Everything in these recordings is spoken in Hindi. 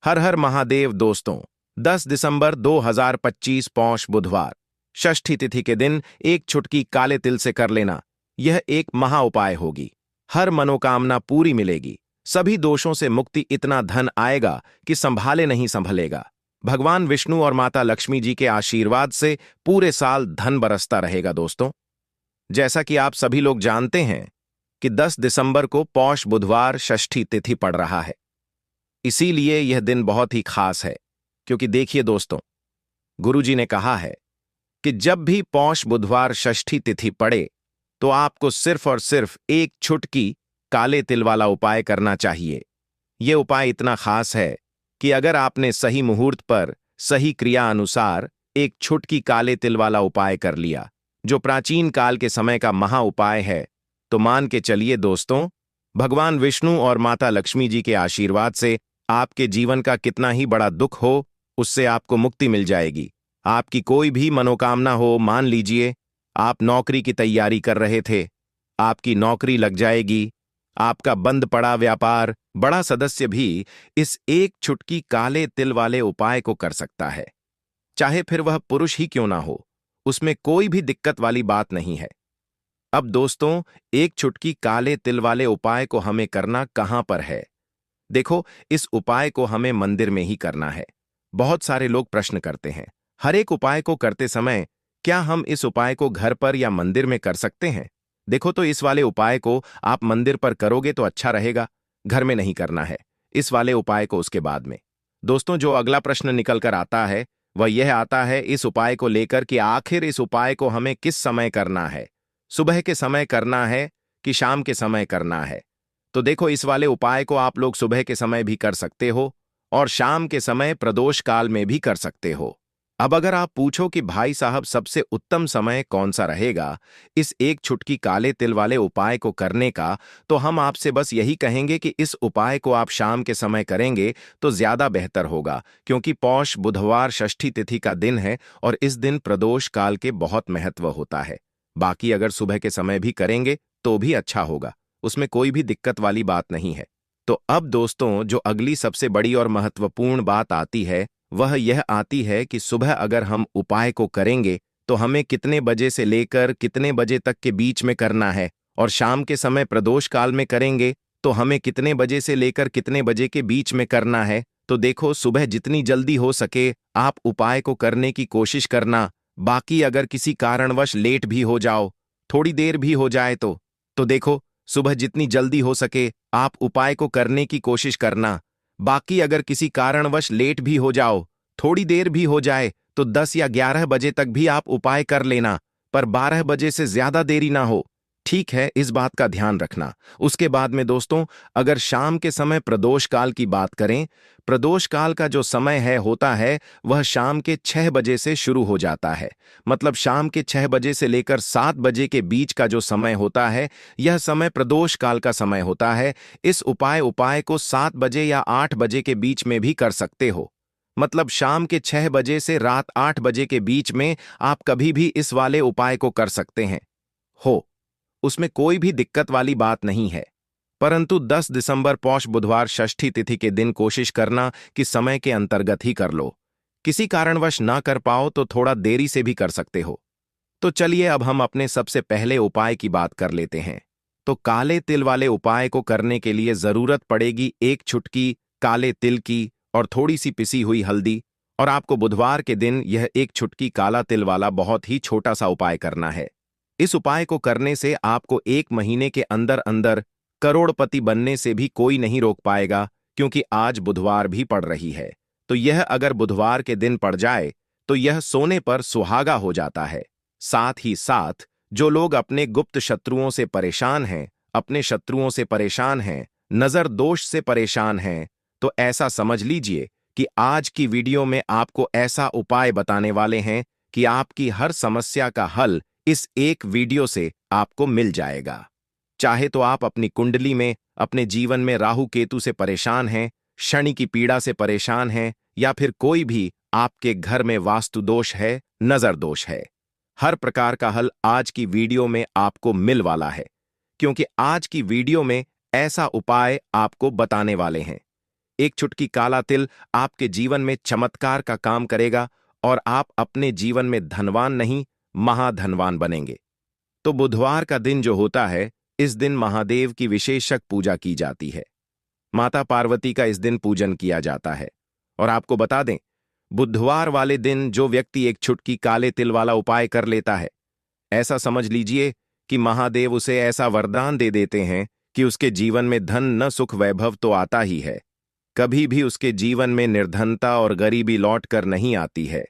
हर हर महादेव दोस्तों। 10 दिसंबर 2025 पौष बुधवार षष्ठी तिथि के दिन एक चुटकी काले तिल से कर लेना, यह एक महा उपाय होगी। हर मनोकामना पूरी मिलेगी, सभी दोषों से मुक्ति, इतना धन आएगा कि संभाले नहीं संभलेगा। भगवान विष्णु और माता लक्ष्मी जी के आशीर्वाद से पूरे साल धन बरसता रहेगा दोस्तों। जैसा कि आप सभी लोग जानते हैं कि 10 दिसंबर को पौष बुधवार षष्ठी तिथि पड़ रहा है, इसीलिए यह दिन बहुत ही खास है। क्योंकि देखिए दोस्तों, गुरुजी ने कहा है कि जब भी पौष बुधवार षष्ठी तिथि पड़े तो आपको सिर्फ और सिर्फ एक चुटकी काले तिल वाला उपाय करना चाहिए। यह उपाय इतना खास है कि अगर आपने सही मुहूर्त पर सही क्रिया अनुसार एक चुटकी काले तिल वाला उपाय कर लिया, जो प्राचीन काल के समय का महा उपाय है, तो मान के चलिए दोस्तों, भगवान विष्णु और माता लक्ष्मी जी के आशीर्वाद से आपके जीवन का कितना ही बड़ा दुख हो, उससे आपको मुक्ति मिल जाएगी। आपकी कोई भी मनोकामना हो, मान लीजिए आप नौकरी की तैयारी कर रहे थे, आपकी नौकरी लग जाएगी। आपका बंद पड़ा व्यापार, बड़ा सदस्य भी इस एक चुटकी काले तिल वाले उपाय को कर सकता है, चाहे फिर वह पुरुष ही क्यों ना हो, उसमें कोई भी दिक्कत वाली बात नहीं है। अब दोस्तों, एक चुटकी काले तिल वाले उपाय को हमें करना कहां पर है? देखो, इस उपाय को हमें मंदिर में ही करना है। बहुत सारे लोग प्रश्न करते हैं, हर एक उपाय को करते समय क्या हम इस उपाय को घर पर या मंदिर में कर सकते हैं? देखो, तो इस वाले उपाय को आप मंदिर पर करोगे तो अच्छा रहेगा, घर में नहीं करना है। इस वाले उपाय को उसके बाद में। दोस्तों, जो अगला प्रश्न निकल कर आता है वह यह आता है इस उपाय को लेकर कि आखिर इस उपाय को हमें किस समय करना है, सुबह के समय करना है कि शाम के समय करना है? तो देखो, इस वाले उपाय को आप लोग सुबह के समय भी कर सकते हो और शाम के समय प्रदोष काल में भी कर सकते हो। अब अगर आप पूछो कि भाई साहब सबसे उत्तम समय कौन सा रहेगा इस एक चुटकी काले तिल वाले उपाय को करने का, तो हम आपसे बस यही कहेंगे कि इस उपाय को आप शाम के समय करेंगे तो ज्यादा बेहतर होगा, क्योंकि पौष बुधवार षष्ठी तिथि का दिन है और इस दिन प्रदोष काल के बहुत महत्व होता है। बाकी अगर सुबह के समय भी करेंगे तो भी अच्छा होगा, उसमें कोई भी दिक्कत वाली बात नहीं है। तो अब दोस्तों, जो अगली सबसे बड़ी और महत्वपूर्ण बात आती है वह यह आती है कि सुबह अगर हम उपाय को करेंगे तो हमें कितने बजे से लेकर कितने बजे तक के बीच में करना है, और शाम के समय प्रदोष काल में करेंगे तो हमें कितने बजे से लेकर कितने बजे के बीच में करना है। तो देखो, सुबह जितनी जल्दी हो सके आप उपाय को करने की कोशिश करना। बाकी अगर किसी कारणवश लेट भी हो जाओ, थोड़ी देर भी हो जाए तो देखो, सुबह जितनी जल्दी हो सके आप उपाय को करने की कोशिश करना। बाकी अगर किसी कारणवश लेट भी हो जाओ, थोड़ी देर भी हो जाए, तो 10 या 11 बजे तक भी आप उपाय कर लेना, पर 12 बजे से ज्यादा देरी ना हो। ठीक है, इस बात का ध्यान रखना। उसके बाद में दोस्तों, अगर शाम के समय प्रदोष काल की बात करें, प्रदोष काल का जो समय होता है वह शाम के 6 बजे से शुरू हो जाता है। मतलब शाम के 6 बजे से लेकर 7 बजे के बीच का जो समय होता है, यह समय प्रदोष काल का समय होता है। इस उपाय को 7 बजे या 8 बजे के बीच में भी कर सकते हो। मतलब शाम के 6 बजे से रात 8 बजे के बीच में आप कभी भी इस वाले उपाय को कर सकते हैं उसमें कोई भी दिक्कत वाली बात नहीं है। परंतु 10 दिसंबर पौष बुधवार षष्ठी तिथि के दिन कोशिश करना कि समय के अंतर्गत ही कर लो। किसी कारणवश ना कर पाओ तो थोड़ा देरी से भी कर सकते हो। तो चलिए, अब हम अपने सबसे पहले उपाय की बात कर लेते हैं। तो काले तिल वाले उपाय को करने के लिए जरूरत पड़ेगी एक चुटकी काले तिल की और थोड़ी सी पिसी हुई हल्दी, और आपको बुधवार के दिन यह एक चुटकी काला तिल वाला बहुत ही छोटा सा उपाय करना है। इस उपाय को करने से आपको 1 महीने के अंदर अंदर करोड़पति बनने से भी कोई नहीं रोक पाएगा, क्योंकि आज बुधवार भी पड़ रही है। तो यह अगर बुधवार के दिन पड़ जाए तो यह सोने पर सुहागा हो जाता है। साथ ही साथ जो लोग अपने गुप्त शत्रुओं से परेशान हैं, अपने शत्रुओं से परेशान हैं, नजर दोष से परेशान हैं, तो ऐसा समझ लीजिए कि आज की वीडियो में आपको ऐसा उपाय बताने वाले हैं कि आपकी हर समस्या का हल इस एक वीडियो से आपको मिल जाएगा। चाहे तो आप अपनी कुंडली में, अपने जीवन में राहु केतु से परेशान हैं, शनि की पीड़ा से परेशान हैं, या फिर कोई भी आपके घर में वास्तु दोष है, नजर दोष है, हर प्रकार का हल आज की वीडियो में आपको मिल वाला है। क्योंकि आज की वीडियो में ऐसा उपाय आपको बताने वाले हैं एक चुटकी काला तिल आपके जीवन में चमत्कार का काम करेगा और आप अपने जीवन में धनवान नहीं, महाधनवान बनेंगे। तो बुधवार का दिन जो होता है, इस दिन महादेव की विशेषक पूजा की जाती है। माता पार्वती का इस दिन पूजन किया जाता है। और आपको बता दें, बुधवार वाले दिन जो व्यक्ति एक चुटकी काले तिल वाला उपाय कर लेता है, ऐसा समझ लीजिए कि महादेव उसे ऐसा वरदान दे देते हैं कि उसके जीवन में धन न सुख वैभव तो आता ही है, कभी भी उसके जीवन में निर्धनता और गरीबी लौट कर नहीं आती है।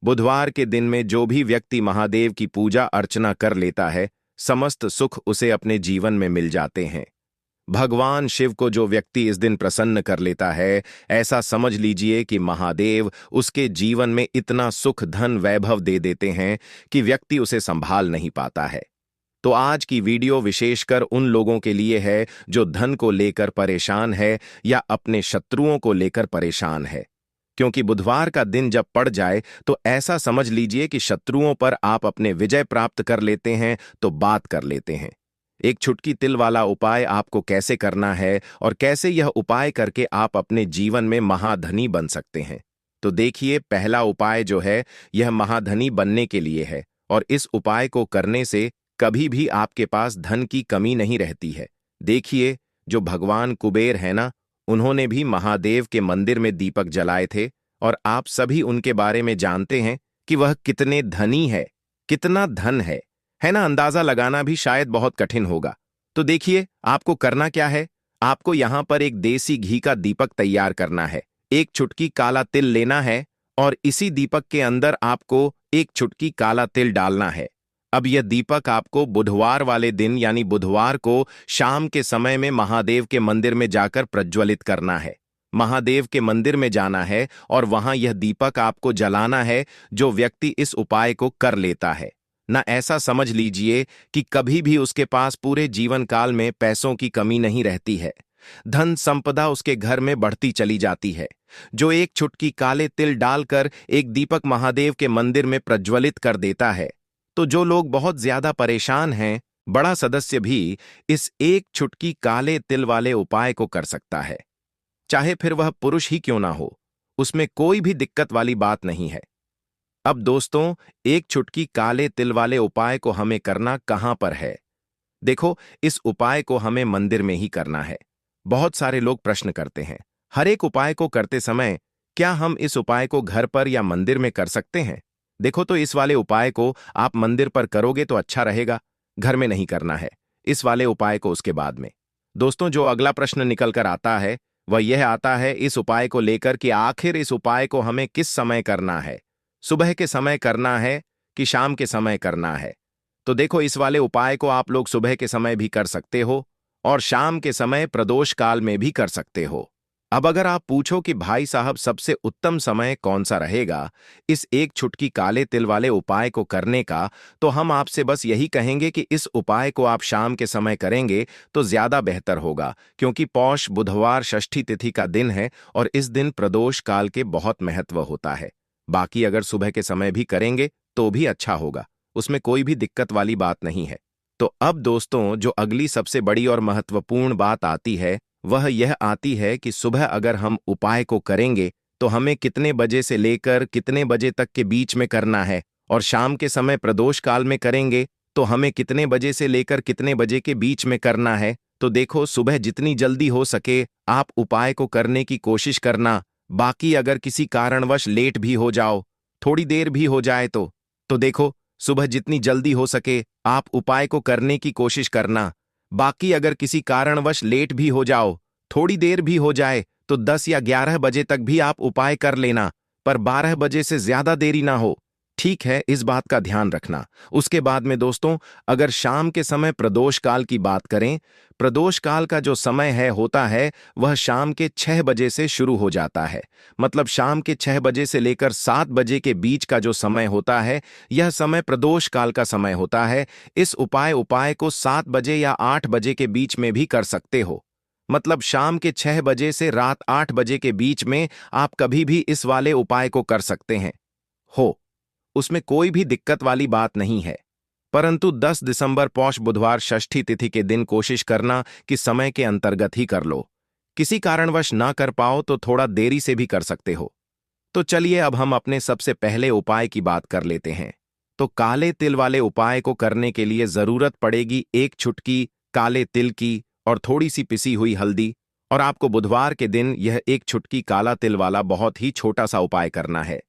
बुधवार के दिन में जो भी व्यक्ति महादेव की पूजा अर्चना कर लेता है, समस्त सुख उसे अपने जीवन में मिल जाते हैं। भगवान शिव को जो व्यक्ति इस दिन प्रसन्न कर लेता है, ऐसा समझ लीजिए कि महादेव उसके जीवन में इतना सुख धन वैभव दे देते हैं कि व्यक्ति उसे संभाल नहीं पाता है। तो आज की वीडियो विशेषकर उन लोगों के लिए है जो धन को लेकर परेशान है या अपने शत्रुओं को लेकर परेशान है, क्योंकि बुधवार का दिन जब पड़ जाए तो ऐसा समझ लीजिए कि शत्रुओं पर आप अपने विजय प्राप्त कर लेते हैं, तो बात कर लेते हैं। एक चुटकी तिल वाला उपाय आपको कैसे करना है और कैसे यह उपाय करके आप अपने जीवन में महाधनी बन सकते हैं, तो देखिए, पहला उपाय जो है यह महाधनी बनने के लिए है और इस उपाय को करने से कभी भी आपके पास धन की कमी नहीं रहती है। देखिए, जो भगवान कुबेर है ना, उन्होंने भी महादेव के मंदिर में दीपक जलाए थे और आप सभी उनके बारे में जानते हैं कि वह कितने धनी है, कितना धन है ना। अंदाजा लगाना भी शायद बहुत कठिन होगा। तो देखिए, आपको करना क्या है, आपको यहां पर एक देसी घी का दीपक तैयार करना है, एक चुटकी काला तिल लेना है और इसी दीपक के अंदर आपको एक चुटकी काला तिल डालना है। अब यह दीपक आपको बुधवार वाले दिन यानी बुधवार को शाम के समय में महादेव के मंदिर में जाकर प्रज्वलित करना है। महादेव के मंदिर में जाना है और वहां यह दीपक आपको जलाना है। जो व्यक्ति इस उपाय को कर लेता है ना, ऐसा समझ लीजिए कि कभी भी उसके पास पूरे जीवन काल में पैसों की कमी नहीं रहती है, धन संपदा उसके घर में बढ़ती चली जाती है। जो एक चुटकी काले तिल डालकर एक दीपक महादेव के मंदिर में प्रज्वलित कर देता है, तो जो लोग बहुत ज्यादा परेशान हैं, बड़ा सदस्य भी इस एक चुटकी काले तिल वाले उपाय को कर सकता है, चाहे फिर वह पुरुष ही क्यों ना हो, उसमें कोई भी दिक्कत वाली बात नहीं है। अब दोस्तों, एक चुटकी काले तिल वाले उपाय को हमें करना कहां पर है? देखो, इस उपाय को हमें मंदिर में ही करना है। बहुत सारे लोग प्रश्न करते हैं, हर एक उपाय को करते समय क्या हम इस उपाय को घर पर या मंदिर में कर सकते हैं? देखो, तो इस वाले उपाय को आप मंदिर पर करोगे तो अच्छा रहेगा, घर में नहीं करना है। इस वाले उपाय को उसके बाद में। दोस्तों, जो अगला प्रश्न निकल कर आता है वह यह आता है इस उपाय को लेकर कि आखिर इस उपाय को हमें किस समय करना है, सुबह के समय करना है कि शाम के समय करना है? तो देखो, इस वाले उपाय को आप लोग सुबह के समय भी कर सकते हो और शाम के समय प्रदोष काल में भी कर सकते हो। अब अगर आप पूछो कि भाई साहब सबसे उत्तम समय कौन सा रहेगा इस एक चुटकी काले तिल वाले उपाय को करने का, तो हम आपसे बस यही कहेंगे कि इस उपाय को आप शाम के समय करेंगे तो ज्यादा बेहतर होगा, क्योंकि पौष बुधवार षष्ठी तिथि का दिन है और इस दिन प्रदोष काल के बहुत महत्व होता है। बाकी अगर सुबह के समय भी करेंगे तो भी अच्छा होगा, उसमें कोई भी दिक्कत वाली बात नहीं है। तो अब दोस्तों, जो अगली सबसे बड़ी और महत्वपूर्ण बात आती है वह यह आती है कि सुबह अगर हम उपाय को करेंगे तो हमें कितने बजे से लेकर कितने बजे तक के बीच में करना है, और शाम के समय प्रदोष काल में करेंगे तो हमें कितने बजे से लेकर कितने बजे के बीच में करना है। तो देखो, सुबह जितनी जल्दी हो सके आप उपाय को करने की कोशिश करना। बाकी अगर किसी कारणवश लेट भी हो जाओ, थोड़ी देर भी हो जाए तो देखो, सुबह जितनी जल्दी हो सके आप उपाय को करने की कोशिश करना। बाकी अगर किसी कारणवश लेट भी हो जाओ, थोड़ी देर भी हो जाए, तो 10 या 11 बजे तक भी आप उपाय कर लेना, पर 12 बजे से ज्यादा देरी ना हो। ठीक है, इस बात का ध्यान रखना। उसके बाद में दोस्तों, अगर शाम के समय प्रदोष काल की बात करें, प्रदोष काल का जो समय होता है वह शाम के 6 बजे से शुरू हो जाता है। मतलब शाम के 6 बजे से लेकर 7 बजे के बीच का जो समय होता है, यह समय प्रदोष काल का समय होता है। इस उपाय को 7 बजे या 8 बजे के बीच में भी कर सकते हो। मतलब शाम के 6 बजे से रात 8 बजे के बीच में आप कभी भी इस वाले उपाय को कर सकते हैं, उसमें कोई भी दिक्कत वाली बात नहीं है। परंतु 10 दिसंबर पौष बुधवार षष्ठी तिथि के दिन कोशिश करना कि समय के अंतर्गत ही कर लो, किसी कारणवश ना कर पाओ तो थोड़ा देरी से भी कर सकते हो। तो चलिए अब हम अपने सबसे पहले उपाय की बात कर लेते हैं। तो काले तिल वाले उपाय को करने के लिए जरूरत पड़ेगी एक चुटकी काले तिल की और थोड़ी सी पिसी हुई हल्दी। और आपको बुधवार के दिन यह एक चुटकी काला तिल वाला बहुत ही छोटा सा उपाय करना है।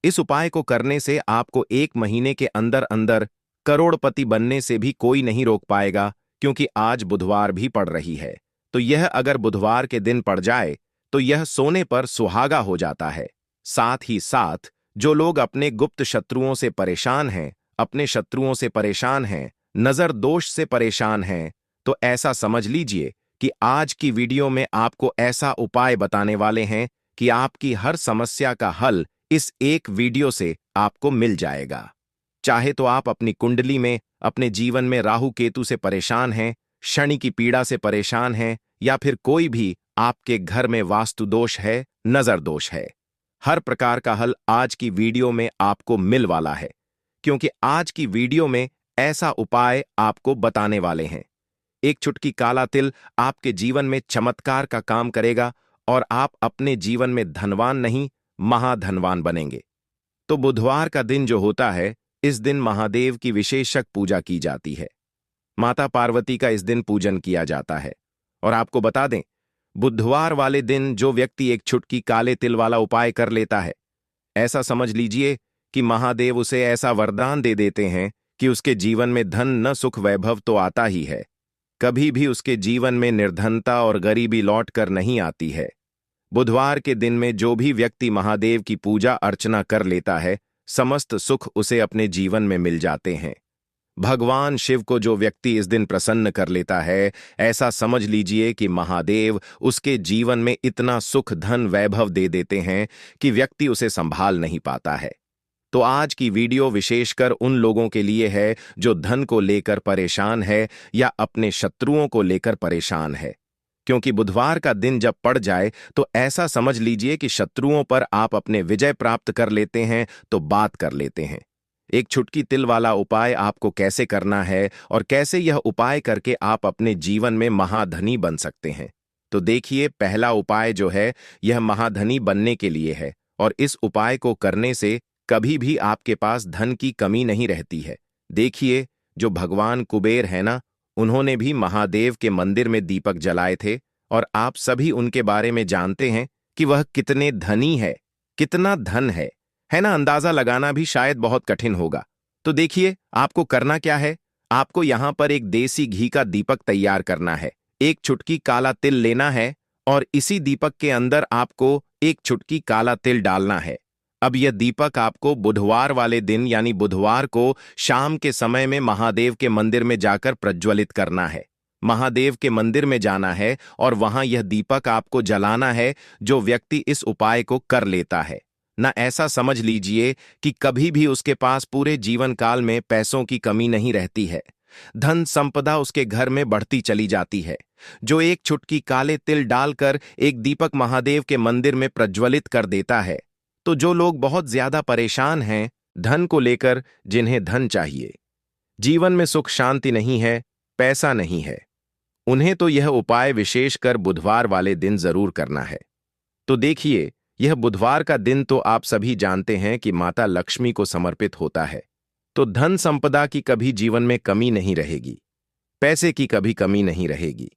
इस उपाय को करने से आपको 1 महीने के अंदर अंदर करोड़पति बनने से भी कोई नहीं रोक पाएगा, क्योंकि आज बुधवार भी पड़ रही है। तो यह अगर बुधवार के दिन पड़ जाए तो यह सोने पर सुहागा हो जाता है। साथ ही साथ जो लोग अपने गुप्त शत्रुओं से परेशान हैं, अपने शत्रुओं से परेशान हैं, नजर दोष से परेशान हैं, तो ऐसा समझ लीजिए कि आज की वीडियो में आपको ऐसा उपाय बताने वाले हैं कि आपकी हर समस्या का हल इस एक वीडियो से आपको मिल जाएगा। चाहे तो आप अपनी कुंडली में, अपने जीवन में राहु केतु से परेशान हैं, शनि की पीड़ा से परेशान हैं, या फिर कोई भी आपके घर में वास्तु दोष है, नजर दोष है, हर प्रकार का हल आज की वीडियो में आपको मिल वाला है। क्योंकि आज की वीडियो में ऐसा उपाय आपको बताने वाले हैं। एक चुटकी काला तिल आपके जीवन में चमत्कार का काम करेगा और आप अपने जीवन में धनवान नहीं, महाधनवान बनेंगे। तो बुधवार का दिन जो होता है, इस दिन महादेव की विशेषक पूजा की जाती है। माता पार्वती का इस दिन पूजन किया जाता है। और आपको बता दें, बुधवार वाले दिन जो व्यक्ति एक चुटकी काले तिल वाला उपाय कर लेता है, ऐसा समझ लीजिए कि महादेव उसे ऐसा वरदान दे देते हैं कि उसके जीवन में धन न सुख वैभव तो आता ही है, कभी भी उसके जीवन में निर्धनता और गरीबी लौट कर नहीं आती है। बुधवार के दिन में जो भी व्यक्ति महादेव की पूजा अर्चना कर लेता है, समस्त सुख उसे अपने जीवन में मिल जाते हैं। भगवान शिव को जो व्यक्ति इस दिन प्रसन्न कर लेता है, ऐसा समझ लीजिए कि महादेव उसके जीवन में इतना सुख धन वैभव दे देते हैं कि व्यक्ति उसे संभाल नहीं पाता है। तो आज की वीडियो विशेषकर उन लोगों के लिए है जो धन को लेकर परेशान है या अपने शत्रुओं को लेकर परेशान है। क्योंकि बुधवार का दिन जब पड़ जाए तो ऐसा समझ लीजिए कि शत्रुओं पर आप अपने विजय प्राप्त कर लेते हैं, तो बात कर लेते हैं। एक चुटकी तिल वाला उपाय आपको कैसे करना है और कैसे यह उपाय करके आप अपने जीवन में महाधनी बन सकते हैं। तो देखिए, पहला उपाय जो है यह महाधनी बनने के लिए है, और इस उपाय को करने से कभी भी आपके पास धन की कमी नहीं रहती है। देखिए, जो भगवान कुबेर है ना, उन्होंने भी महादेव के मंदिर में दीपक जलाए थे, और आप सभी उनके बारे में जानते हैं कि वह कितने धनी है, कितना धन है ना। अंदाजा लगाना भी शायद बहुत कठिन होगा। तो देखिए, आपको करना क्या है। आपको यहां पर एक देसी घी का दीपक तैयार करना है, एक चुटकी काला तिल लेना है, और इसी दीपक के अंदर आपको एक चुटकी काला तिल डालना है। अब यह दीपक आपको बुधवार वाले दिन यानी बुधवार को शाम के समय में महादेव के मंदिर में जाकर प्रज्वलित करना है। महादेव के मंदिर में जाना है और वहां यह दीपक आपको जलाना है। जो व्यक्ति इस उपाय को कर लेता है ना, ऐसा समझ लीजिए कि कभी भी उसके पास पूरे जीवन काल में पैसों की कमी नहीं रहती है। धन संपदा उसके घर में बढ़ती चली जाती है। जो एक चुटकी काले तिल डालकर एक दीपक महादेव के मंदिर में प्रज्वलित कर देता है, तो जो लोग बहुत ज्यादा परेशान हैं धन को लेकर, जिन्हें धन चाहिए, जीवन में सुख शांति नहीं है, पैसा नहीं है, उन्हें तो यह उपाय विशेषकर बुधवार वाले दिन जरूर करना है। तो देखिए, यह बुधवार का दिन तो आप सभी जानते हैं कि माता लक्ष्मी को समर्पित होता है। तो धन संपदा की कभी जीवन में कमी नहीं रहेगी, पैसे की कभी कमी नहीं रहेगी।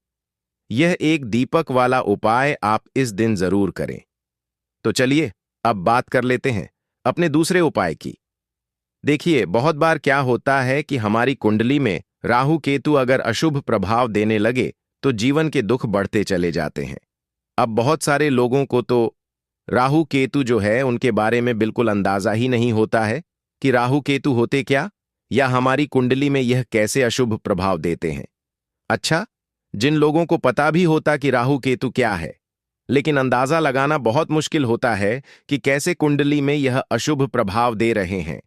यह एक दीपक वाला उपाय आप इस दिन जरूर करें। तो चलिए अब बात कर लेते हैं अपने दूसरे उपाय की। देखिए, बहुत बार क्या होता है कि हमारी कुंडली में राहु केतु अगर अशुभ प्रभाव देने लगे तो जीवन के दुख बढ़ते चले जाते हैं। अब बहुत सारे लोगों को तो राहु केतु जो है उनके बारे में बिल्कुल अंदाजा ही नहीं होता है कि राहु केतु होते क्या, या हमारी कुंडली में यह कैसे अशुभ प्रभाव देते हैं। अच्छा, जिन लोगों को पता भी होता कि राहु केतु क्या है, लेकिन अंदाजा लगाना बहुत मुश्किल होता है कि कैसे कुंडली में यह अशुभ प्रभाव दे रहे हैं,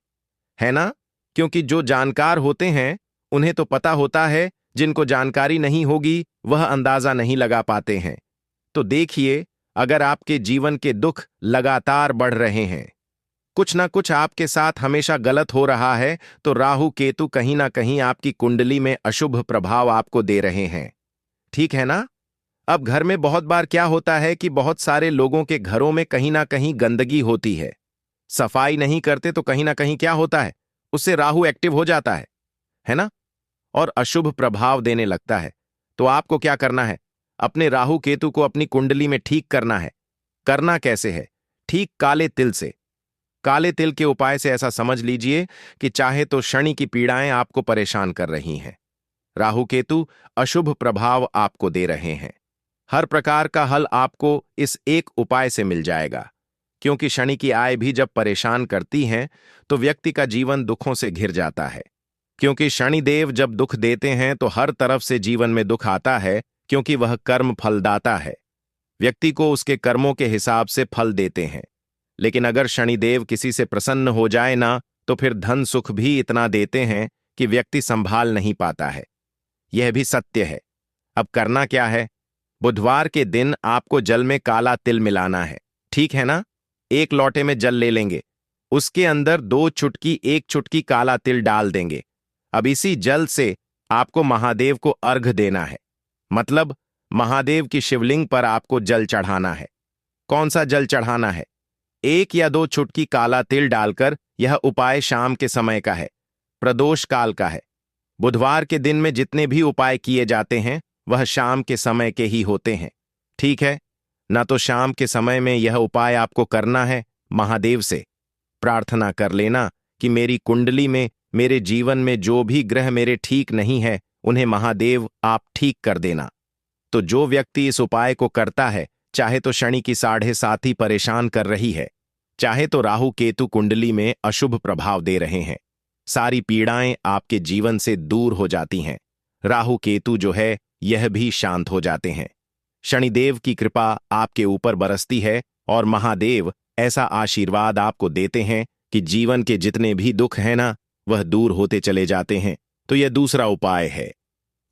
है ना। क्योंकि जो जानकार होते हैं उन्हें तो पता होता है, जिनको जानकारी नहीं होगी वह अंदाजा नहीं लगा पाते हैं। तो देखिए, अगर आपके जीवन के दुख लगातार बढ़ रहे हैं, कुछ ना कुछ आपके साथ हमेशा गलत हो रहा है, तो राहु केतु कहीं ना कहीं आपकी कुंडली में अशुभ प्रभाव आपको दे रहे हैं। ठीक है ना। अब घर में बहुत बार क्या होता है कि बहुत सारे लोगों के घरों में कहीं ना कहीं गंदगी होती है। सफाई नहीं करते तो कहीं ना कहीं क्या होता है, उससे राहु एक्टिव हो जाता है ना, और अशुभ प्रभाव देने लगता है। तो आपको क्या करना है, अपने राहु केतु को अपनी कुंडली में ठीक करना है। करना कैसे है? ठीक काले तिल से। काले तिल के उपाय से ऐसा समझ लीजिए कि चाहे तो शनि की पीड़ाएं आपको परेशान कर रही हैं, राहु केतु अशुभ प्रभाव आपको दे रहे हैं, हर प्रकार का हल आपको इस एक उपाय से मिल जाएगा। क्योंकि शनि की आय भी जब परेशान करती हैं तो व्यक्ति का जीवन दुखों से घिर जाता है। क्योंकि शनिदेव जब दुख देते हैं तो हर तरफ से जीवन में दुख आता है, क्योंकि वह कर्म फलदाता है। व्यक्ति को उसके कर्मों के हिसाब से फल देते हैं। लेकिन अगर शनिदेव किसी से प्रसन्न हो जाए ना, तो फिर धन सुख भी इतना देते हैं कि व्यक्ति संभाल नहीं पाता है। यह भी सत्य है। अब करना क्या है? बुधवार के दिन आपको जल में काला तिल मिलाना है, ठीक है ना? एक लोटे में जल ले लेंगे, उसके अंदर 2 चुटकी 1 चुटकी काला तिल डाल देंगे। अब इसी जल से आपको महादेव को अर्घ देना है, मतलब महादेव की शिवलिंग पर आपको जल चढ़ाना है। कौन सा जल चढ़ाना है? 1 या 2 चुटकी काला तिल डालकर। यह उपाय शाम के समय का है, प्रदोष काल का है। बुधवार के दिन में जितने भी उपाय किए जाते हैं वह शाम के समय के ही होते हैं, ठीक है ना? तो शाम के समय में यह उपाय आपको करना है। महादेव से प्रार्थना कर लेना कि मेरी कुंडली में, मेरे जीवन में जो भी ग्रह मेरे ठीक नहीं है उन्हें महादेव आप ठीक कर देना। तो जो व्यक्ति इस उपाय को करता है, चाहे तो शनि की 7.5 ही परेशान कर रही है, चाहे तो राहु केतु कुंडली में अशुभ प्रभाव दे रहे हैं, सारी पीड़ाएं आपके जीवन से दूर हो जाती हैं। राहु केतु जो है यह भी शांत हो जाते हैं। शनिदेव की कृपा आपके ऊपर बरसती है और महादेव ऐसा आशीर्वाद आपको देते हैं कि जीवन के जितने भी दुख हैं ना, वह दूर होते चले जाते हैं। तो यह दूसरा उपाय है।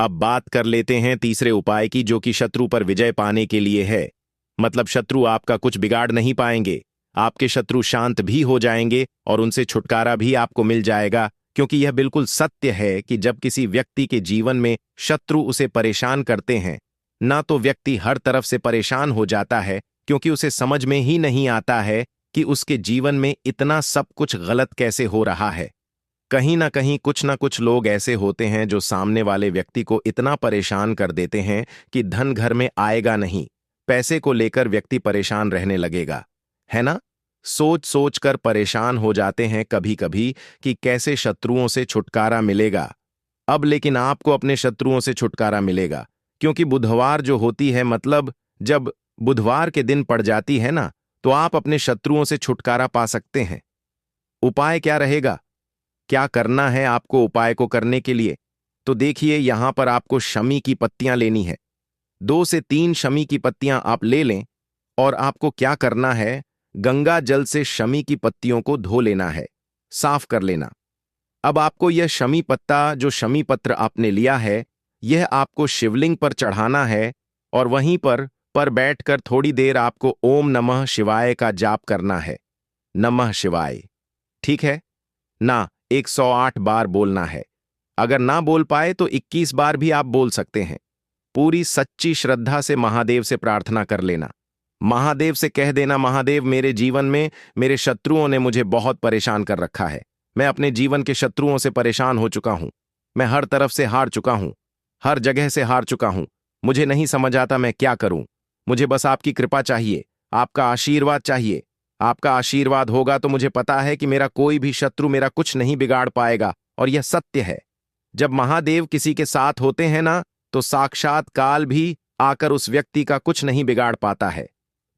अब बात कर लेते हैं तीसरे उपाय की, जो कि शत्रु पर विजय पाने के लिए है। मतलब शत्रु आपका कुछ बिगाड़ नहीं पाएंगे, आपके शत्रु शांत भी हो जाएंगे और उनसे छुटकारा भी आपको मिल जाएगा। क्योंकि यह बिल्कुल सत्य है कि जब किसी व्यक्ति के जीवन में शत्रु उसे परेशान करते हैं ना, तो व्यक्ति हर तरफ से परेशान हो जाता है, क्योंकि उसे समझ में ही नहीं आता है कि उसके जीवन में इतना सब कुछ गलत कैसे हो रहा है। कहीं ना कुछ लोग ऐसे होते हैं जो सामने वाले व्यक्ति को इतना परेशान कर देते हैं कि धन घर में आएगा नहीं, पैसे को लेकर व्यक्ति परेशान रहने लगेगा, है ना? सोच सोच कर परेशान हो जाते हैं कभी कभी कि कैसे शत्रुओं से छुटकारा मिलेगा। अब लेकिन आपको अपने शत्रुओं से छुटकारा मिलेगा, क्योंकि बुधवार जो होती है, मतलब जब बुधवार के दिन पड़ जाती है ना, तो आप अपने शत्रुओं से छुटकारा पा सकते हैं। उपाय क्या रहेगा? क्या करना है आपको उपाय को करने के लिए? तो देखिए, यहां पर आपको शमी की पत्तियां लेनी है। 2 से 3 शमी की पत्तियां आप ले लें और आपको क्या करना है, गंगा जल से शमी की पत्तियों को धो लेना है, साफ कर लेना। अब आपको यह शमी पत्ता, जो शमी पत्र आपने लिया है, यह आपको शिवलिंग पर चढ़ाना है और वहीं पर बैठकर थोड़ी देर आपको ओम नमः शिवाय का जाप करना है। नमः शिवाय, ठीक है ना? 108 बार बोलना है। अगर ना बोल पाए तो 21 बार भी आप बोल सकते हैं। पूरी सच्ची श्रद्धा से महादेव से प्रार्थना कर लेना। महादेव से कह देना, महादेव मेरे जीवन में मेरे शत्रुओं ने मुझे बहुत परेशान कर रखा है। मैं अपने जीवन के शत्रुओं से परेशान हो चुका हूं। मैं हर तरफ से हार चुका हूं, हर जगह से हार चुका हूं। मुझे नहीं समझ आता मैं क्या करूं। मुझे बस आपकी कृपा चाहिए, आपका आशीर्वाद चाहिए। आपका आशीर्वाद होगा तो मुझे पता है कि मेरा कोई भी शत्रु मेरा कुछ नहीं बिगाड़ पाएगा। और यह सत्य है, जब महादेव किसी के साथ होते हैं ना, तो साक्षात काल भी आकर उस व्यक्ति का कुछ नहीं बिगाड़ पाता है।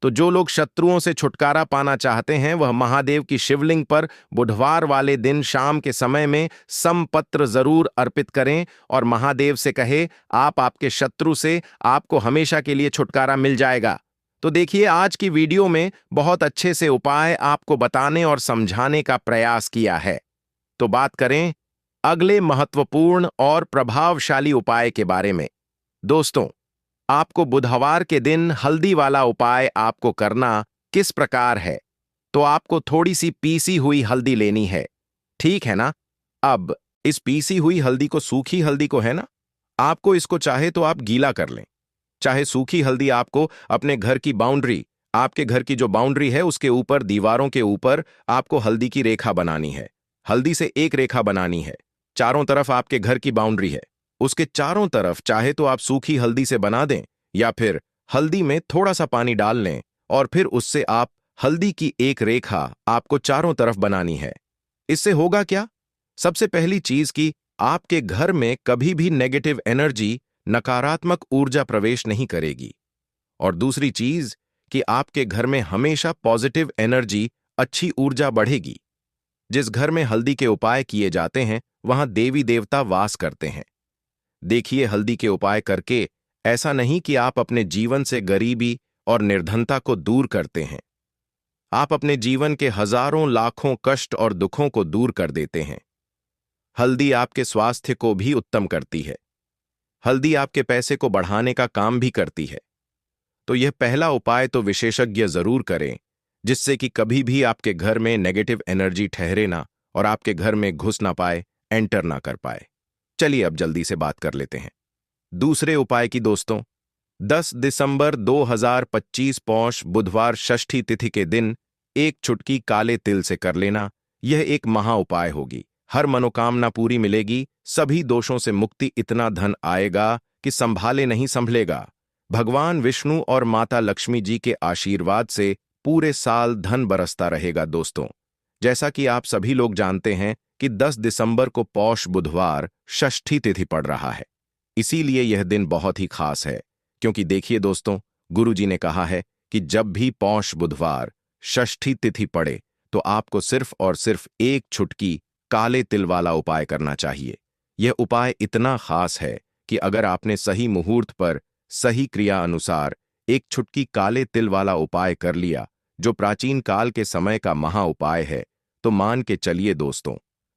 तो जो लोग शत्रुओं से छुटकारा पाना चाहते हैं, वह महादेव की शिवलिंग पर बुधवार वाले दिन शाम के समय में समपत्र जरूर अर्पित करें और महादेव से कहे, आप आपके शत्रु से आपको हमेशा के लिए छुटकारा मिल जाएगा। तो देखिए, आज की वीडियो में बहुत अच्छे से उपाय आपको बताने और समझाने का प्रयास किया है। तो बात करें अगले महत्वपूर्ण और प्रभावशाली उपाय के बारे में। दोस्तों, आपको बुधवार के दिन हल्दी वाला उपाय आपको करना किस प्रकार है? तो आपको थोड़ी सी पीसी हुई हल्दी लेनी है, ठीक है ना? अब इस पीसी हुई हल्दी को, सूखी हल्दी को है ना, आपको इसको चाहे तो आप गीला कर लें। चाहे सूखी हल्दी आपको अपने घर की बाउंड्री, आपके घर की जो बाउंड्री है उसके ऊपर, दीवारों के ऊपर आपको हल्दी की रेखा बनानी है। हल्दी से एक रेखा बनानी है। चारों तरफ आपके घर की बाउंड्री है, उसके चारों तरफ चाहे तो आप सूखी हल्दी से बना दें या फिर हल्दी में थोड़ा सा पानी डाल लें और फिर उससे आप हल्दी की एक रेखा आपको चारों तरफ बनानी है। इससे होगा क्या? सबसे पहली चीज कि आपके घर में कभी भी नेगेटिव एनर्जी, नकारात्मक ऊर्जा प्रवेश नहीं करेगी। और दूसरी चीज कि आपके घर में हमेशा पॉजिटिव एनर्जी, अच्छी ऊर्जा बढ़ेगी। जिस घर में हल्दी के उपाय किए जाते हैं वहां देवी देवता वास करते हैं। देखिए, हल्दी के उपाय करके ऐसा नहीं कि आप अपने जीवन से गरीबी और निर्धनता को दूर करते हैं, आप अपने जीवन के हजारों लाखों कष्ट और दुखों को दूर कर देते हैं। हल्दी आपके स्वास्थ्य को भी उत्तम करती है। हल्दी आपके पैसे को बढ़ाने का काम भी करती है। तो यह पहला उपाय तो विशेषज्ञ जरूर करें, जिससे कि कभी भी आपके घर में नेगेटिव एनर्जी ठहरे ना और आपके घर में घुस ना पाए, एंटर ना कर पाए। चलिए अब जल्दी से बात कर लेते हैं दूसरे उपाय की दोस्तों। 10 दिसंबर 2025 पौष बुधवार षष्ठी तिथि के दिन एक चुटकी काले तिल से कर लेना यह एक महा उपाय होगी। हर मनोकामना पूरी मिलेगी, सभी दोषों से मुक्ति, इतना धन आएगा कि संभाले नहीं संभलेगा। भगवान विष्णु और माता लक्ष्मी जी के आशीर्वाद से पूरे साल धन बरसता रहेगा दोस्तों। जैसा कि आप सभी लोग जानते हैं कि 10 दिसंबर को पौष बुधवार षष्ठी तिथि पड़ रहा है, इसीलिए यह दिन बहुत ही खास है। क्योंकि देखिए दोस्तों, गुरु जी ने कहा है कि जब भी पौष बुधवार षष्ठी तिथि पड़े तो आपको सिर्फ और सिर्फ एक चुटकी काले तिल वाला उपाय करना चाहिए। यह उपाय इतना खास है कि अगर आपने सही मुहूर्त पर सही क्रिया अनुसार एक चुटकी काले तिल वाला उपाय कर लिया, जो प्राचीन काल के समय का महा उपाय है, तो मान के चलिए दोस्तों,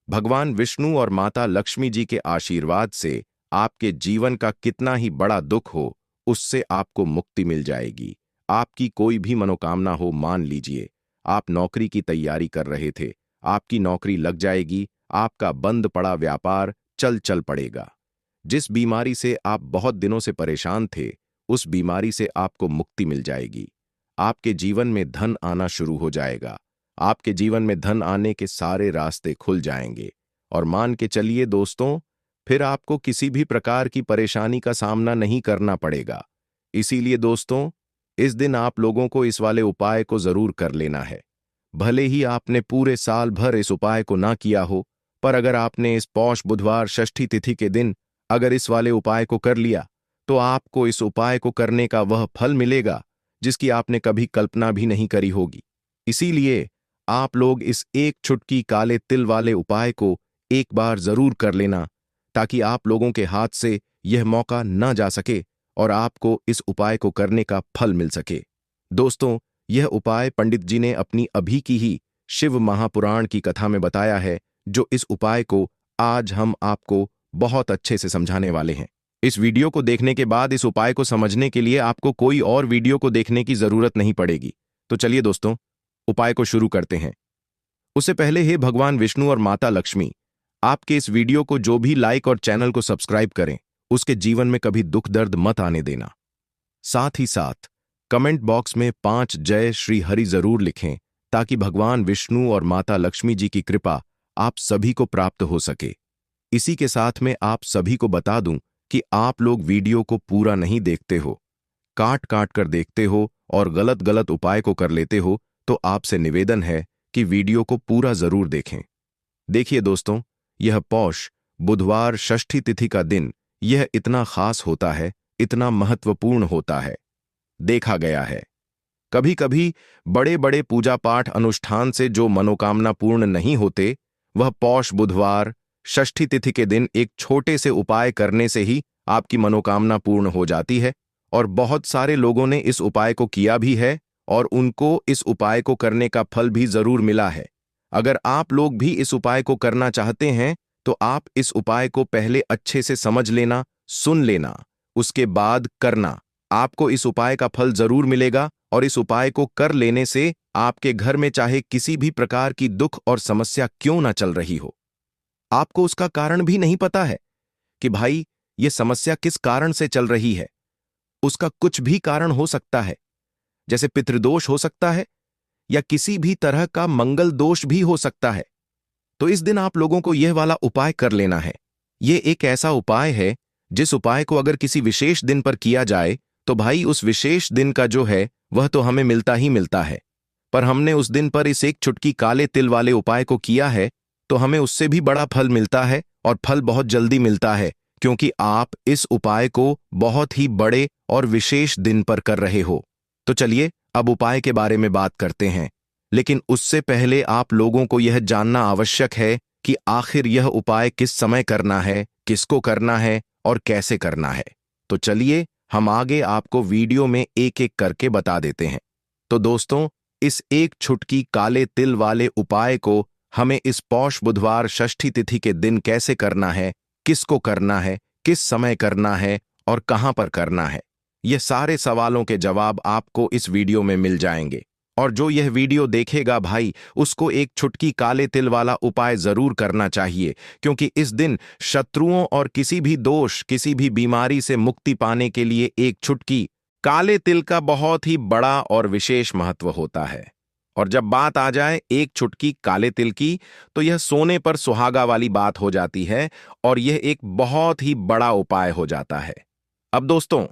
भगवान विष्णु और माता लक्ष्मी जी के आशीर्वाद से आपके जीवन का कितना ही बड़ा दुख हो, उससे आपको मुक्ति मिल जाएगी। आपकी कोई भी मनोकामना हो, मान लीजिए आप नौकरी की तैयारी कर रहे थे, आपकी नौकरी लग जाएगी, आपका बंद पड़ा व्यापार चल पड़ेगा। जिस बीमारी से आप बहुत दिनों से परेशान थे, उस बीमारी से आपको मुक्ति मिल जाएगी। आपके जीवन में धन आना शुरू हो जाएगा। आपके जीवन में धन आने के सारे रास्ते खुल जाएंगे और मान के चलिए दोस्तों, फिर आपको किसी भी प्रकार की परेशानी का सामना नहीं करना पड़ेगा। इसीलिए दोस्तों, इस दिन आप लोगों को इस वाले उपाय को जरूर कर लेना है। भले ही आपने पूरे साल भर इस उपाय को ना किया हो, पर अगर आपने इस पौष बुधवार षष्ठी तिथि के दिन अगर इस वाले उपाय को कर लिया, तो आपको इस उपाय को करने का वह फल मिलेगा जिसकी आपने कभी कल्पना भी नहीं करी होगी। इसीलिए आप लोग इस एक चुटकी काले तिल वाले उपाय को एक बार जरूर कर लेना, ताकि आप लोगों के हाथ से यह मौका न जा सके और आपको इस उपाय को करने का फल मिल सके। दोस्तों, यह उपाय पंडित जी ने अपनी अभी की ही शिव महापुराण की कथा में बताया है, जो इस उपाय को आज हम आपको बहुत अच्छे से समझाने वाले हैं। इस वीडियो को देखने के बाद इस उपाय को समझने के लिए आपको कोई और वीडियो को देखने की जरूरत नहीं पड़ेगी। तो चलिए दोस्तों, उपाय को शुरू करते हैं। उससे पहले हे भगवान विष्णु और माता लक्ष्मी, आपके इस वीडियो को जो भी लाइक और चैनल को सब्सक्राइब करें, उसके जीवन में कभी दुख दर्द मत आने देना। साथ ही साथ कमेंट बॉक्स में 5 जय श्री हरि जरूर लिखें, ताकि भगवान विष्णु और माता लक्ष्मी जी की कृपा आप सभी को प्राप्त हो सके। इसी के साथ में आप सभी को बता दूं कि आप लोग वीडियो को पूरा नहीं देखते हो, काट काट कर देखते हो और गलत गलत उपाय को कर लेते हो, तो आपसे निवेदन है कि वीडियो को पूरा जरूर देखें। देखिए दोस्तों, यह पौष बुधवार षष्ठी तिथि का दिन यह इतना खास होता है, इतना महत्वपूर्ण होता है। देखा गया है कभी कभी बड़े बड़े पूजा पाठ अनुष्ठान से जो मनोकामना पूर्ण नहीं होते, वह पौष बुधवार षष्ठी तिथि के दिन एक छोटे से उपाय करने से ही आपकी मनोकामना पूर्ण हो जाती है। और बहुत सारे लोगों ने इस उपाय को किया भी है और उनको इस उपाय को करने का फल भी जरूर मिला है। अगर आप लोग भी इस उपाय को करना चाहते हैं, तो आप इस उपाय को पहले अच्छे से समझ लेना, सुन लेना, उसके बाद करना। आपको इस उपाय का फल जरूर मिलेगा और इस उपाय को कर लेने से आपके घर में चाहे किसी भी प्रकार की दुख और समस्या क्यों ना चल रही हो, आपको उसका कारण भी नहीं पता है कि भाई ये समस्या किस कारण से चल रही है, उसका कुछ भी कारण हो सकता है, जैसे पितृदोष हो सकता है या किसी भी तरह का मंगल दोष भी हो सकता है। तो इस दिन आप लोगों को यह वाला उपाय कर लेना है। यह एक ऐसा उपाय है जिस उपाय को अगर किसी विशेष दिन पर किया जाए तो भाई उस विशेष दिन का जो है वह तो हमें मिलता ही मिलता है। पर हमने उस दिन पर इस एक चुटकी काले तिल वाले उपाय को किया है तो हमें उससे भी बड़ा फल मिलता है, और फल बहुत जल्दी मिलता है, क्योंकि आप इस उपाय को बहुत ही बड़े और विशेष दिन पर कर रहे हो। तो चलिए अब उपाय के बारे में बात करते हैं, लेकिन उससे पहले आप लोगों को यह जानना आवश्यक है कि आखिर यह उपाय किस समय करना है, किसको करना है और कैसे करना है। तो चलिए हम आगे आपको वीडियो में एक एक करके बता देते हैं। तो दोस्तों, इस एक चुटकी काले तिल वाले उपाय को हमें इस पौष बुधवार षष्ठी तिथि के दिन कैसे करना है, किसको करना है, किस समय करना है और कहां पर करना है, ये सारे सवालों के जवाब आपको इस वीडियो में मिल जाएंगे। और जो यह वीडियो देखेगा भाई, उसको एक चुटकी काले तिल वाला उपाय जरूर करना चाहिए, क्योंकि इस दिन शत्रुओं और किसी भी दोष, किसी भी बीमारी से मुक्ति पाने के लिए एक चुटकी काले तिल का बहुत ही बड़ा और विशेष महत्व होता है। और जब बात आ जाए एक चुटकी काले तिल की, तो यह सोने पर सुहागा वाली बात हो जाती है और यह एक बहुत ही बड़ा उपाय हो जाता है। अब दोस्तों,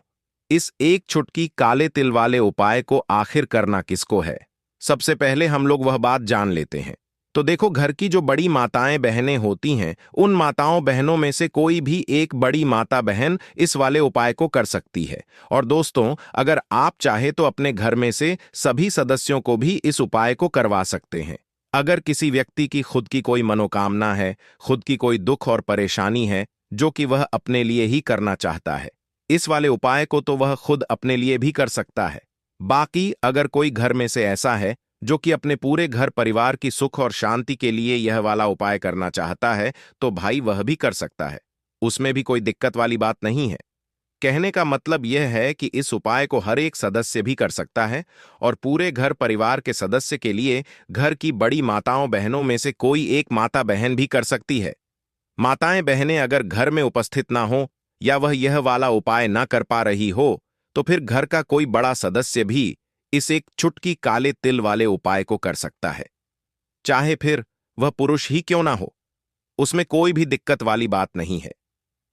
इस एक चुटकी काले तिल वाले उपाय को आखिर करना किसको है, सबसे पहले हम लोग वह बात जान लेते हैं। तो देखो, घर की जो बड़ी माताएं बहनें होती हैं, उन माताओं बहनों में से कोई भी एक बड़ी माता बहन इस वाले उपाय को कर सकती है। और दोस्तों, अगर आप चाहे तो अपने घर में से सभी सदस्यों को भी इस उपाय को करवा सकते हैं। अगर किसी व्यक्ति की खुद की कोई मनोकामना है, खुद की कोई दुख और परेशानी है जो कि वह अपने लिए ही करना चाहता है, इस वाले उपाय को तो वह खुद अपने लिए भी कर सकता है। बाकी अगर कोई घर में से ऐसा है जो कि अपने पूरे घर परिवार की सुख और शांति के लिए यह वाला उपाय करना चाहता है, तो भाई वह भी कर सकता है, उसमें भी कोई दिक्कत वाली बात नहीं है। कहने का मतलब यह है कि इस उपाय को हर एक सदस्य भी कर सकता है, और पूरे घर परिवार के सदस्य के लिए घर की बड़ी माताओं बहनों में से कोई एक माता बहन भी कर सकती है। माताएं बहनें अगर घर में उपस्थित ना हो या वह यह वाला उपाय ना कर पा रही हो, तो फिर घर का कोई बड़ा सदस्य भी इस एक चुटकी काले तिल वाले उपाय को कर सकता है, चाहे फिर वह पुरुष ही क्यों ना हो, उसमें कोई भी दिक्कत वाली बात नहीं है।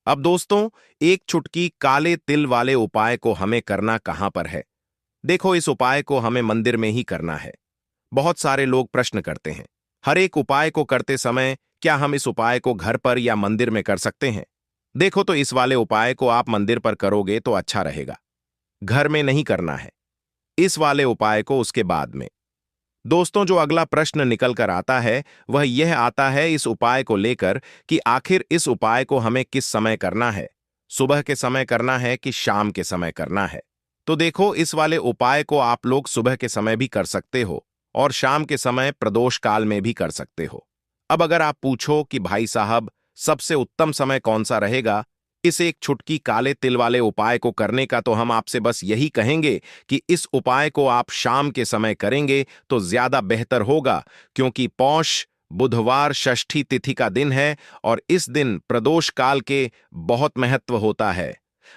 अब दोस्तों, एक चुटकी काले तिल वाले उपाय को हमें करना कहां पर है? देखो, इस उपाय को हमें मंदिर में ही करना है। बहुत सारे लोग प्रश्न करते हैं, हर एक उपाय को करते समय क्या हम इस उपाय को घर पर या मंदिर में कर सकते हैं? देखो, तो इस वाले उपाय को आप मंदिर पर करोगे तो अच्छा रहेगा, घर में नहीं करना है। इस वाले उपाय को उसके बाद में। दोस्तों, जो अगला प्रश्न निकल कर आता है वह यह आता है इस उपाय को लेकर कि आखिर इस उपाय को हमें किस समय करना है, सुबह के समय करना है कि शाम के समय करना है? तो देखो, इस वाले उपाय को आप लोग सुबह के समय भी कर सकते हो और शाम के समय प्रदोष काल में भी कर सकते हो। अब अगर आप पूछो कि भाई साहब, सबसे उत्तम समय कौन सा रहेगा इस एक चुटकी काले तिल वाले उपाय को करने का, तो हम आपसे बस यही कहेंगे कि इस उपाय को आप शाम के समय करेंगे तो ज्यादा बेहतर होगा, क्योंकि पौष बुधवार षष्ठी तिथि का दिन है और इस दिन प्रदोष काल के बहुत महत्व होता है।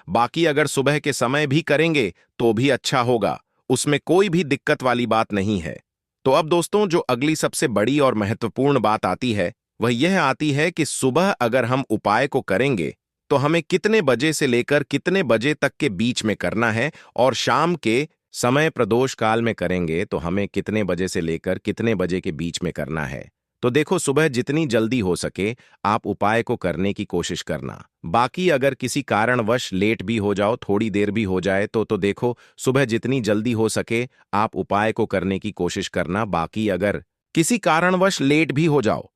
बाकी अगर सुबह के समय भी करेंगे तो भी अच्छा होगा, उसमें कोई भी दिक्कत वाली बात नहीं है। तो अब दोस्तों, जो अगली सबसे बड़ी और महत्वपूर्ण बात आती है वह यह आती है कि सुबह अगर हम उपाय को करेंगे तो हमें कितने बजे से लेकर कितने बजे तक के बीच में करना है, और शाम के समय प्रदोष काल में करेंगे तो हमें कितने बजे से लेकर कितने बजे के बीच में करना है। तो देखो, सुबह जितनी जल्दी हो सके आप उपाय को करने की कोशिश करना। बाकी अगर किसी कारणवश लेट भी हो जाओ, थोड़ी देर भी हो जाए, तो देखो, सुबह जितनी जल्दी हो सके आप उपाय को करने की कोशिश करना। बाकी अगर किसी कारणवश लेट भी हो जाओ,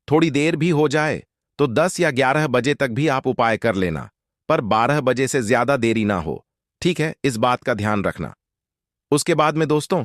थोड़ी देर भी हो जाए, तो 10 या 11 बजे तक भी आप उपाय कर लेना, पर 12 बजे से ज्यादा देरी ना हो, ठीक है? इस बात का ध्यान रखना। उसके बाद में दोस्तों,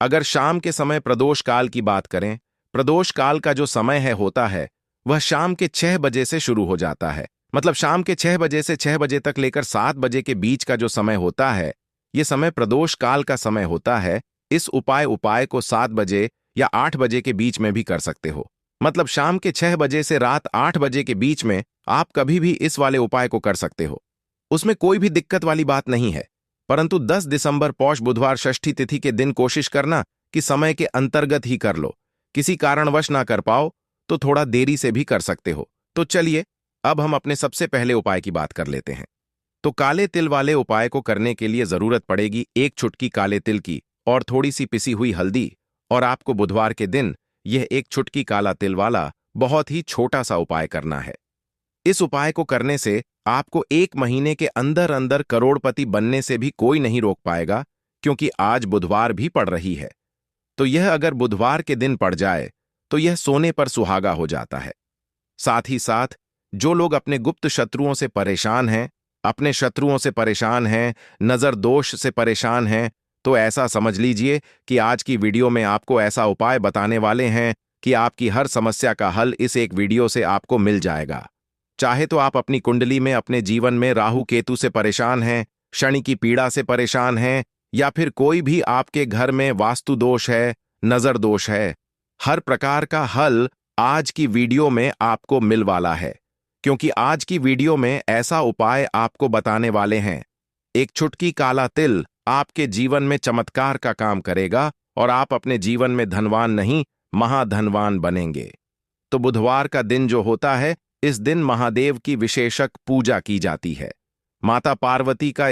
अगर शाम के समय प्रदोष काल की बात करें, प्रदोष काल का जो समय है होता है वह शाम के 6 बजे से शुरू हो जाता है। मतलब शाम के 6 बजे से 6 बजे तक लेकर 7 बजे के बीच का जो समय होता है, यह समय प्रदोष काल का समय होता है। इस उपाय को 7 बजे या 8 बजे के बीच में भी कर सकते हो। मतलब शाम के 6 बजे से रात 8 बजे के बीच में आप कभी भी इस वाले उपाय को कर सकते हो, उसमें कोई भी दिक्कत वाली बात नहीं है। परंतु 10 दिसंबर पौष बुधवार षष्ठी तिथि के दिन कोशिश करना कि समय के अंतर्गत ही कर लो। किसी कारणवश ना कर पाओ तो थोड़ा देरी से भी कर सकते हो। तो चलिए अब हम अपने सबसे पहले उपाय की बात कर लेते हैं। तो काले तिल वाले उपाय को करने के लिए जरूरत पड़ेगी 1 चुटकी काले तिल की और थोड़ी सी पिसी हुई हल्दी। और आपको बुधवार के दिन यह 1 चुटकी काला तिल वाला बहुत ही छोटा सा उपाय करना है। इस उपाय को करने से आपको 1 महीने के अंदर अंदर करोड़पति बनने से भी कोई नहीं रोक पाएगा, क्योंकि आज बुधवार भी पड़ रही है। तो यह अगर बुधवार के दिन पड़ जाए तो यह सोने पर सुहागा हो जाता है। साथ ही साथ जो लोग अपने गुप्त शत्रुओं से परेशान हैं, अपने शत्रुओं से परेशान हैं, नजर दोष से परेशान हैं, तो ऐसा समझ लीजिए कि आज की वीडियो में आपको ऐसा उपाय बताने वाले हैं कि आपकी हर समस्या का हल इस एक वीडियो से आपको मिल जाएगा। चाहे तो आप अपनी कुंडली में अपने जीवन में राहु केतु से परेशान हैं, शनि की पीड़ा से परेशान हैं, या फिर कोई भी आपके घर में वास्तु दोष है, नजर दोष है, हर प्रकार का हल आज की वीडियो में आपको मिल वाला है। क्योंकि आज की वीडियो में ऐसा उपाय आपको बताने वाले हैं। 1 चुटकी काला तिल आपके जीवन में चमत्कार का काम करेगा और आप अपने जीवन में धनवान नहीं, महाधनवान बनेंगे। तो बुधवार का दिन जो होता है, इस दिन महादेव की विशेषक पूजा की जाती है। माता पार्वती का